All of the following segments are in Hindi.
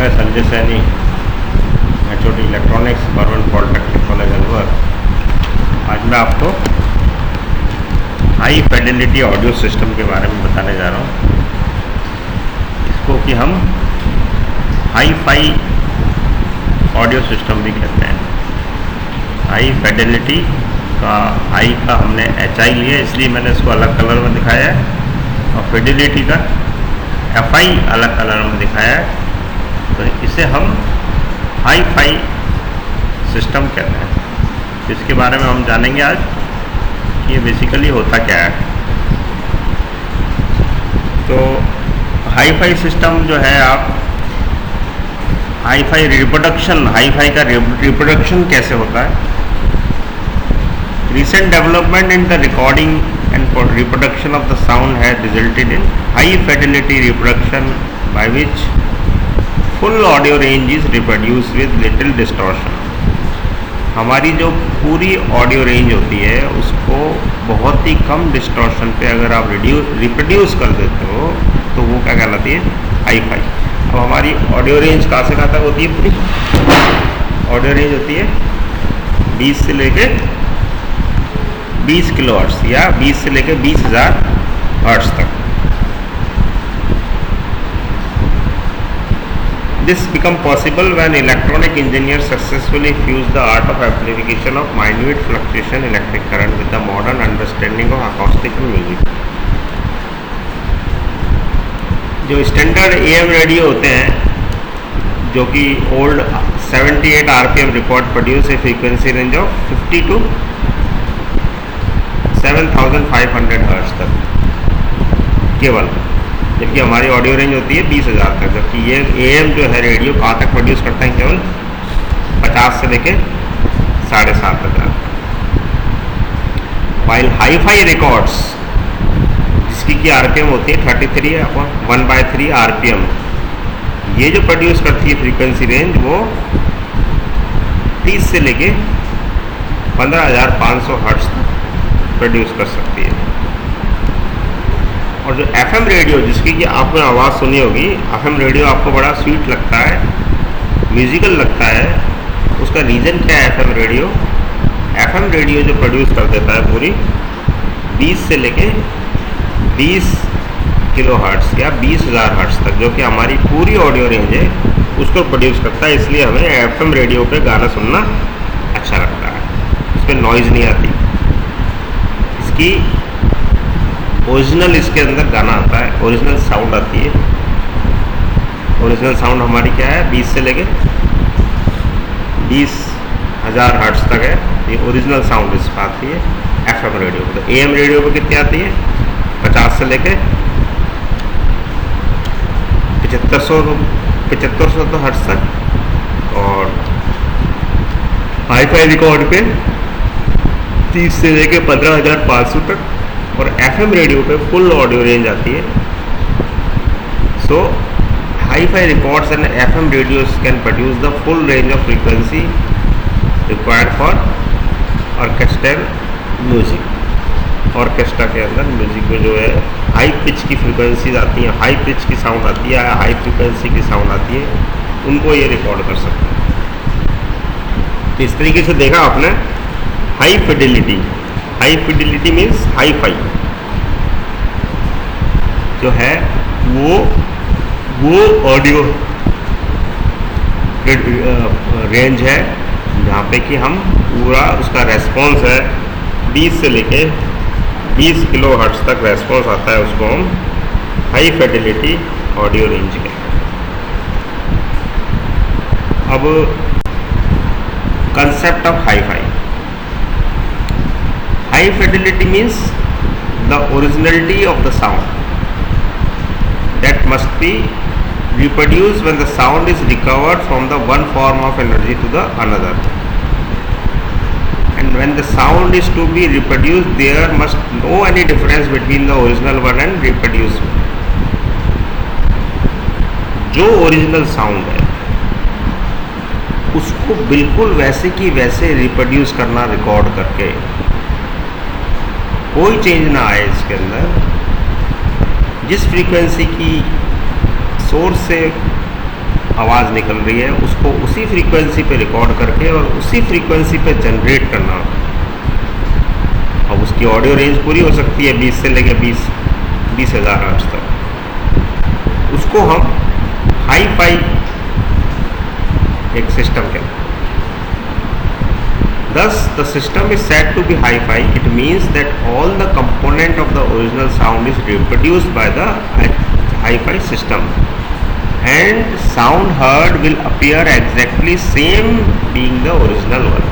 मैं Sanjay Saini, HOD electronics, government polytechnic college Alwar. आज मैं आपको हाई फिडेलिटी ऑडियो सिस्टम के बारे में बताने जा रहा हूँ। इसको कि हम हाई फाई ऑडियो सिस्टम भी कहते हैं। हाई फिडेलिटी का हाई का हमने HI लिया, इसलिए मैंने इसको अलग कलर में दिखाया है, और फिडेलिटी का FI अलग कलर में दिखाया है। तो इसे हम हाई फाई सिस्टम कहते हैं। इसके बारे में हम जानेंगे आज कि ये बेसिकली होता क्या है। तो हाई फाई सिस्टम जो है, आप hi fi reproduction, hi fi का रिप्रोडक्शन कैसे होता है। Recent development in the recording and reproduction of the sound has resulted in high fidelity reproduction by which full audio range is reproduced with little distortion। हमारी जो पूरी ऑडियो रेंज होती है उसको बहुत ही कम डिस्टॉर्शन पे अगर आप रिप्रोड्यूस कर देते हो तो वो क्या कहलाती है, हाई फाई। अब हमारी ऑडियो रेंज कहाँ से कहाँ तक होती है, पूरी ऑडियो रेंज होती है 20 से लेके 20 किलो हर्ट्ज या 20 से लेकर 20,000 हर्ट्ज तक। This become possible when electronic engineer successfully fuse the art of application of minute fluctuation electric current with the modern understanding of acoustical music. जो स्टैंडर्ड AM रेडियो होते हैं, जो कि old 78 RPM record produce a frequency range of 50 to 7,500 hertz तक केवल, जबकि हमारी ऑडियो रेंज होती है 20,000 तक। जबकि ये AM जो है रेडियो कहाँ तक प्रोड्यूस करते हैं, केवल 50 से लेके 7,500। वाइल हाई फाई रिकॉर्ड्स, जिसकी की RPM होती है 33/1/3 RPM, ये जो प्रोड्यूस करती है फ्रीक्वेंसी रेंज वो 30 से लेके 15,500 हर्ट्ज तक प्रोड्यूस कर सकती है। और जो FM रेडियो, जिसकी कि आपने आवाज़ सुनी होगी, FM रेडियो आपको बड़ा स्वीट लगता है, म्यूज़िकल लगता है, उसका रीज़न क्या है। FM रेडियो जो प्रोड्यूस कर देता है पूरी 20 से लेके 20 किलो हर्ट्ज या 20,000 हर्ट्ज तक, जो कि हमारी पूरी ऑडियो रेंज है, उसको प्रोड्यूस करता है। इसलिए हमें FM रेडियो पे गाना सुनना अच्छा लगता है, इस पर नॉइज़ नहीं आती। इसकी ओरिजिनल, इसके अंदर गाना आता है, ओरिजिनल साउंड आती है। ओरिजिनल साउंड हमारी क्या है, 20 से लेके 20,000 हर्ट्ज तक है, ये ओरिजिनल साउंड इस पर आती है FM रेडियो पे। तो AM रेडियो पे कितनी आती है, 50 से लेके 7500 हर्ट्ज तक। और हाई फाई रिकॉर्ड पे 30 से लेके 15,500 तक। और FM रेडियो पे फुल ऑडियो रेंज आती है। So hi fi records and FM radios can produce the full range of frequency required for orchestral music. Orchestra के अंदर म्यूजिक में जो है हाई पिच की फ्रीक्वेंसीज आती हैं, हाई पिच की साउंड आती है, हाई फ्रीक्वेंसी की साउंड आती है, उनको ये रिकॉर्ड कर सकते हैं। तो इस तरीके से देखा आपने high Fidelity. High fidelity means hi fi जो है वो ऑडियो रेंज है जहाँ पे कि हम पूरा उसका रेस्पॉन्स है 20 से लेके 20 किलो हर्ट्ज तक रेस्पॉन्स आता है, उसको हम हाई फिडेलिटी ऑडियो रेंज कहते हैं। अब concept of hi fi. High fidelity means the originality of the sound that must be reproduced when the sound is recovered from the one form of energy to the another, and when the sound is to be reproduced there must no any difference between the original one and reproduced one। जो ओरिजिनल साउंड है उसको बिल्कुल वैसे की वैसे रिप्रोड्यूस करना, रिकॉर्ड करके कोई चेंज ना आए इसके अंदर। जिस फ्रीक्वेंसी की सोर्स से आवाज़ निकल रही है उसको उसी फ्रीक्वेंसी पे रिकॉर्ड करके और उसी फ्रीक्वेंसी पे जनरेट करना। अब उसकी ऑडियो रेंज पूरी हो सकती है 20 से लेकर 20,000 हर्ट्ज तक। उसको हम हाई फाई एक सिस्टम कहते हैं। Thus, the system is said to be hi-fi. It means that all the component of the original sound is reproduced by the hi-fi system, and sound heard will appear exactly same being the original one.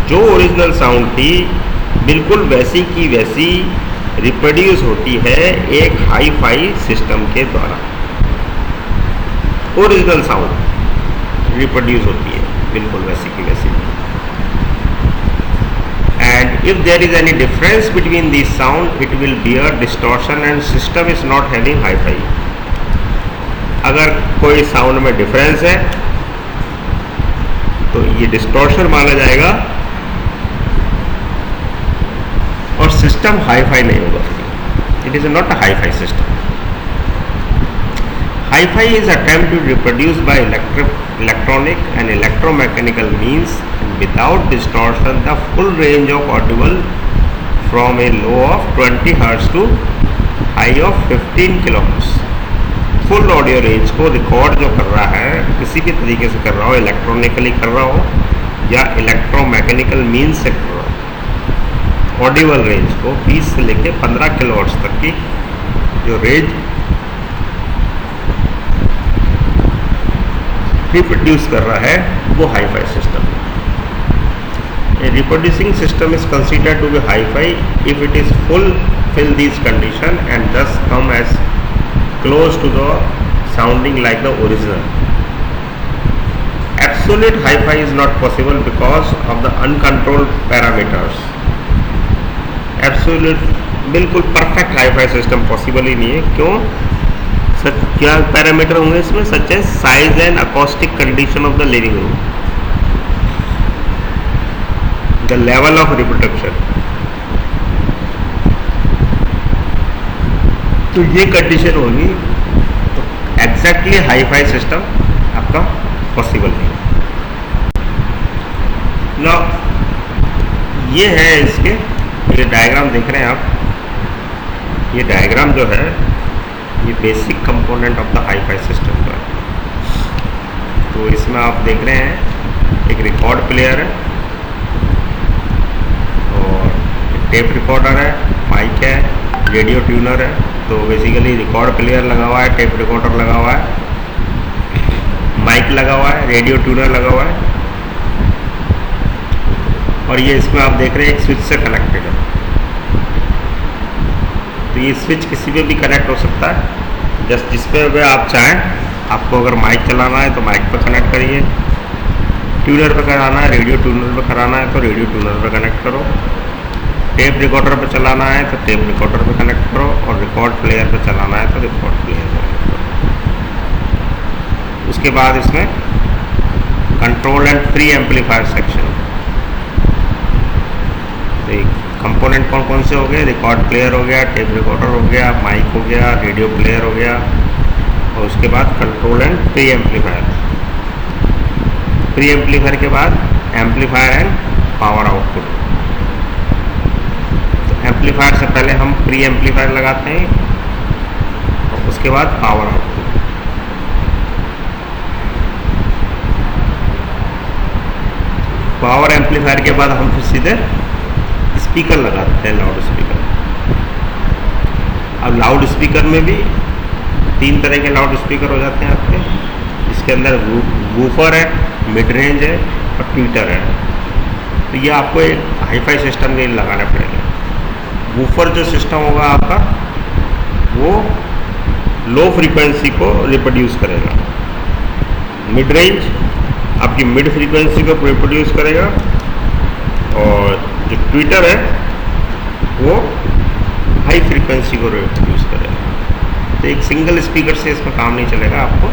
जो ओरिजिनल साउंड थी बिल्कुल वैसी की वैसी रिप्रोड्यूस होती है एक हाई-फाई सिस्टम के द्वारा। ओरिजिनल साउंड रिप्रोड्यूस होती है बिल्कुल वैसी की वैसी। And if there is any difference between these sound, it will bear distortion and system is not having hi-fi. अगर कोई साउंड में डिफरेंस है तो ये डिस्टॉर्शन माना जाएगा और सिस्टम हाई-फाई नहीं होगा। It is not a hi fi system. Hi-fi is attempt to reproduce by electronic and electromechanical means without distortion the full range of audible from a low of 20 Hz to high of 15 kHz। Full audio range को रिकॉर्ड जो कर रहा है किसी भी तरीके से कर रहा हो, इलेक्ट्रॉनिकली कर रहा हो या इलेक्ट्रोमैकेनिकल मीन्स से कर रहा हो, ऑडिबल रेंज को 20 से लेकर 15 kHz तक की जो रेंज रिप्रोड्यूस कर रहा है वो हाई-फाई सिस्टम है। A reproducing system is considered to be hi-fi if it is fulfill these condition and thus come as close to the sounding like the original. Absolute hi-fi is not possible because of the uncontrolled parameters. Absolute बिल्कुल परफेक्ट हाई-फाई सिस्टम पॉसिबल ही नहीं है। क्यों? क्या पैरामीटर होंगे इसमें? Such as size and acoustic condition of the living room, the level of reproduction. तो ये कंडीशन होगी तो एग्जैक्टली हाई-फाई सिस्टम आपका पॉसिबल नहीं। ना ये है इसके, ये डायग्राम देख रहे हैं आप, ये डायग्राम जो है ये basic component of the hi fi system का। तो इसमें आप देख रहे हैं एक रिकॉर्ड प्लेयर है और एक टेप रिकॉर्डर है, माइक है, रेडियो ट्यूनर है। तो बेसिकली रिकॉर्ड प्लेयर लगा हुआ है, टेप रिकॉर्डर लगा हुआ है, माइक लगा हुआ है, रेडियो ट्यूनर लगा हुआ है और ये इसमें आप देख रहे हैं एक स्विच से कनेक्टेड है। तो ये स्विच किसी पे भी कनेक्ट हो सकता है, जस्ट जिस पे भी आप चाहें। आपको अगर माइक चलाना है तो माइक पर कनेक्ट करिए, ट्यूनर पे कराना है, रेडियो ट्यूनर पे कराना है तो रेडियो ट्यूनर पे कनेक्ट करो, टेप रिकॉर्डर पे चलाना है तो टेप रिकॉर्डर पे कनेक्ट करो और रिकॉर्ड प्लेयर पे चलाना है तो रिकॉर्ड प्लेयर पे कनेक्ट करो। उसके बाद इसमें control and free amplifier section. Component कौन कौन से हो गए? रिकॉर्ड प्लेयर हो गया, टेप रिकॉर्डर हो गया, माइक हो गया, रेडियो प्लेयर हो गया और उसके बाद control and pre amplifier. Pre amplifier के बाद एम्पलीफायर एंड पावर आउटपुट। तो एम्पलीफायर से पहले हम प्री एम्पलीफायर लगाते हैं और उसके बाद पावर आउटपुट। पावर एम्पलीफायर के बाद हम फिर सीधे स्पीकर लगाते हैं, लाउड स्पीकर। अब लाउड स्पीकर में भी 3 तरह के लाउड स्पीकर हो जाते हैं आपके। इसके अंदर वूफर है, मिड रेंज है और ट्विटर है। तो ये आपको एक हाई-फाई सिस्टम के लिए लगाना पड़ेगा। वूफर जो सिस्टम होगा आपका वो लो फ्रीक्वेंसी को रिप्रोड्यूस करेगा, मिड रेंज आपकी मिड फ्रीक्वेंसी को रिप्रोड्यूस करेगा और जो ट्विटर है वो हाई फ्रीक्वेंसी को रिप्रोड्यूस करेगा। तो एक सिंगल स्पीकर से इसमें काम नहीं चलेगा, आपको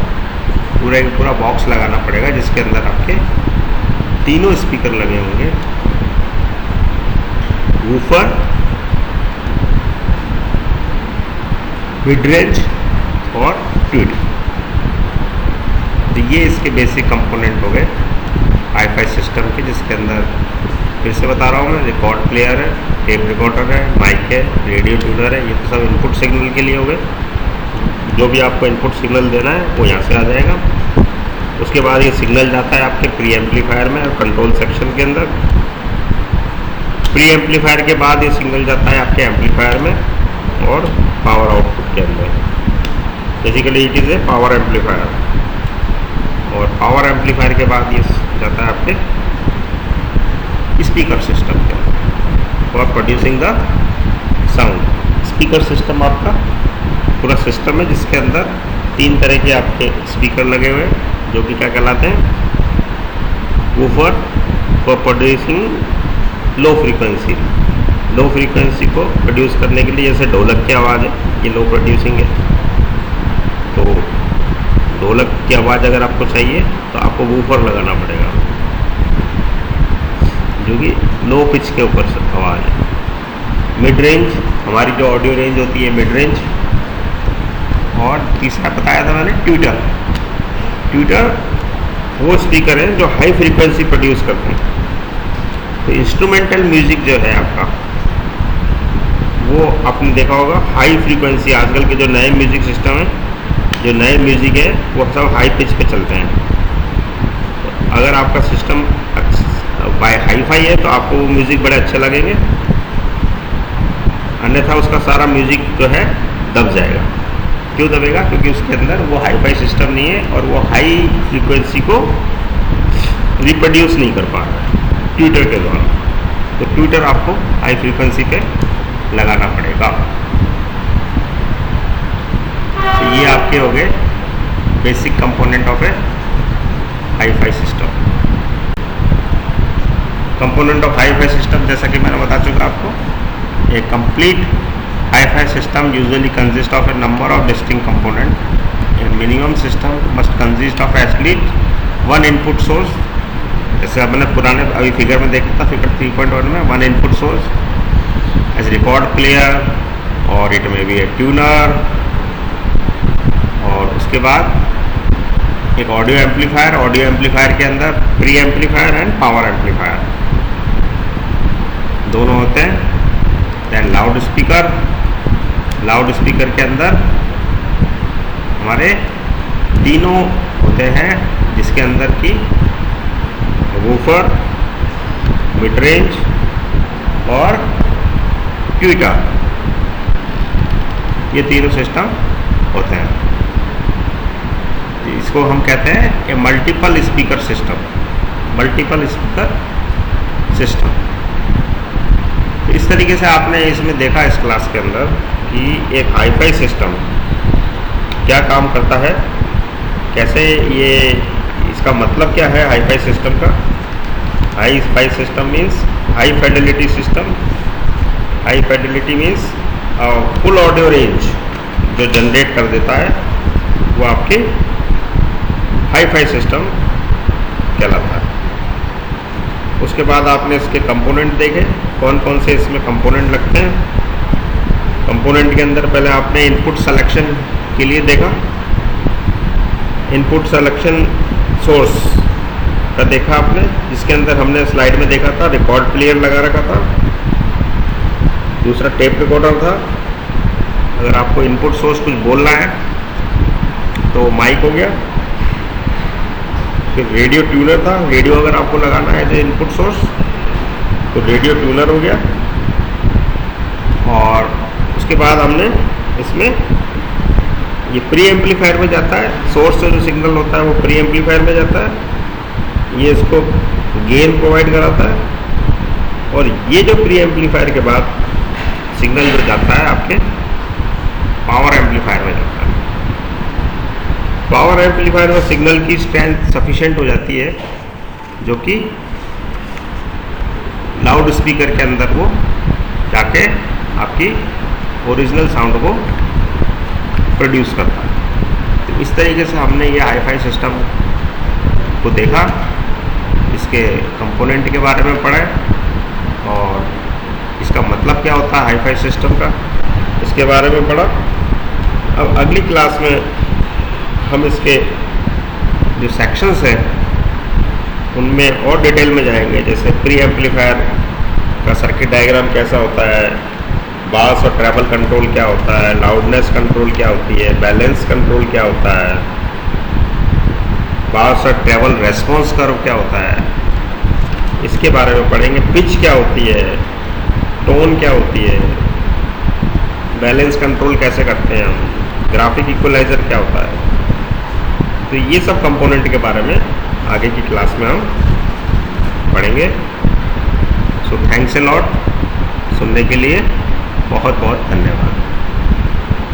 पूरा एक पूरा बॉक्स लगाना पड़ेगा जिसके अंदर आपके तीनों स्पीकर लगे होंगे, वूफर, मिड रेंज और ट्विटर। तो ये इसके बेसिक कंपोनेंट हो गए हाई-फाई सिस्टम के, जिसके अंदर फिर से बता रहा हूँ मैं, रिकॉर्ड प्लेयर है, टेप रिकॉर्डर है, माइक है, रेडियो ट्यूनर है। ये तो सब इनपुट सिग्नल के लिए हो गए। जो भी आपको इनपुट सिग्नल देना है वो यहाँ से आ जाएगा। उसके बाद ये सिग्नल जाता है आपके प्री एम्पलीफायर में और कंट्रोल सेक्शन के अंदर। प्री एम्पलीफायर के बाद ये सिग्नल जाता है आपके एम्पलीफायर में और पावर आउटपुट के अंदर। Basically it is a power amplifier. और पावर एम्पलीफायर के बाद ये जाता है आपके स्पीकर सिस्टम के for producing the sound. Speaker system आपका पूरा सिस्टम है जिसके अंदर 3 तरह के आपके स्पीकर लगे हुए हैं, जो कि क्या कहलाते हैं, woofer for producing low frequency. Low frequency को प्रोड्यूस करने के लिए, जैसे ढोलक की आवाज़ है, ये लो प्रोड्यूसिंग है, तो ढोलक की आवाज़ अगर आपको चाहिए तो आपको वूफर लगाना पड़ेगा, जो कि लो पिच के ऊपर से आवाज़ है। मिड रेंज, हमारी जो ऑडियो रेंज होती है मिड रेंज। और तीसरा बताया था मैंने ट्यूटर। ट्यूटर वो स्पीकर हैं जो हाई फ्रीक्वेंसी प्रोड्यूस करते हैं। तो इंस्ट्रूमेंटल म्यूज़िक जो है आपका, वो आपने देखा होगा हाई फ्रीक्वेंसी। आजकल के जो नए म्यूज़िक सिस्टम है, जो नए म्यूज़िक है, वो सब हाई पिच पे चलते हैं। तो अगर आपका सिस्टम हाई-फाई है तो आपको वो म्यूज़िक बड़े अच्छे लगेंगे, अन्यथा उसका सारा म्यूज़िक जो है दब जाएगा। क्यों दबेगा? क्योंकि उसके अंदर वो हाई-फाई सिस्टम नहीं है और वो हाई फ्रीक्वेंसी को रिप्रोड्यूस नहीं कर पा रहा है ट्यूटर के द्वारा। तो ट्यूटर आपको हाई फ्रीक्वेंसी पे लगाना पड़ेगा। तो ये आपके हो गए basic component of a hi fi system. Component of hi fi system, जैसा कि मैंने बता चुका आपको, a complete hi fi system usually consist of a number of distinct component. A minimum system must consist of at least 1 input source. जैसे हमने पुराने अभी फिगर में देखा था, फिगर 3.1 में 1 input source as record player, और it may be a tuner, और उसके बाद एक ऑडियो एम्पलीफायर। ऑडियो एम्पलीफायर के अंदर pre amplifier and power amplifier दोनों होते हैं। Then loud speaker. Loud speaker के अंदर हमारे तीनों होते हैं, जिसके अंदर की वूफर, मिड रेंज और ट्यूटर, ये तीनों सिस्टम होते हैं। इसको हम कहते हैं कि multiple speaker system. Multiple speaker system. तो इस तरीके से आपने इसमें देखा इस क्लास के अंदर कि एक हाई-फाई सिस्टम क्या काम करता है, कैसे ये, इसका मतलब क्या है हाई-फाई सिस्टम का। Hi fi system means high fidelity system. High fidelity means full audio range जो जनरेट कर देता है, वो आपके हाई-फाई सिस्टम कहलाता है। उसके बाद आपने इसके कंपोनेंट देखे, कौन कौन से इसमें कंपोनेंट लगते हैं। कंपोनेंट के अंदर पहले आपने इनपुट सिलेक्शन के लिए देखा, इनपुट सिलेक्शन सोर्स का देखा आपने, जिसके अंदर हमने स्लाइड में देखा था रिकॉर्ड प्लेयर लगा रखा था, दूसरा टेप रिकॉर्डर था। अगर आपको इनपुट सोर्स कुछ बोलना है तो माइक हो गया, फिर रेडियो ट्यूनर था। रेडियो अगर आपको लगाना है तो इनपुट सोर्स, तो रेडियो ट्यूनर हो गया। और उसके बाद हमने इसमें ये प्री एम्पलीफायर में जाता है, सोर्स से जो सिग्नल होता है वो प्री एम्पलीफायर में जाता है, ये इसको गेन प्रोवाइड कराता है। और ये जो प्री एम्पलीफायर के बाद सिग्नल जो जाता है आपके पावर एम्पलीफायर में जाता है। पावर एम्पलीफायर में सिग्नल की स्ट्रेंथ सफिशिएंट हो जाती है, जो कि लाउड स्पीकर के अंदर वो जाके आपकी ओरिजिनल साउंड को प्रोड्यूस करता है। तो इस तरीके से हमने ये हाई-फाई सिस्टम को देखा, इसके कंपोनेंट के बारे में पढ़ा और इसका मतलब क्या होता है हाई-फाई सिस्टम का, इसके बारे में पढ़ा। अब अगली क्लास में हम इसके जो सेक्शंस हैं उनमें और डिटेल में जाएंगे, जैसे प्री एम्पलीफायर का सर्किट डायग्राम कैसा होता है, बास और ट्रैवल कंट्रोल क्या होता है, लाउडनेस कंट्रोल क्या होती है, बैलेंस कंट्रोल क्या होता है, बास और ट्रैवल रेस्पॉन्स कर्व क्या होता है, इसके बारे में पढ़ेंगे। पिच क्या होती है, टोन क्या होती है, बैलेंस कंट्रोल कैसे करते हैं हम, ग्राफिक इक्वलाइजर क्या होता है। तो ये सब कंपोनेंट के बारे में आगे की क्लास में हम पढ़ेंगे। सो थैंक्स अ लॉट, सुनने के लिए बहुत बहुत धन्यवाद।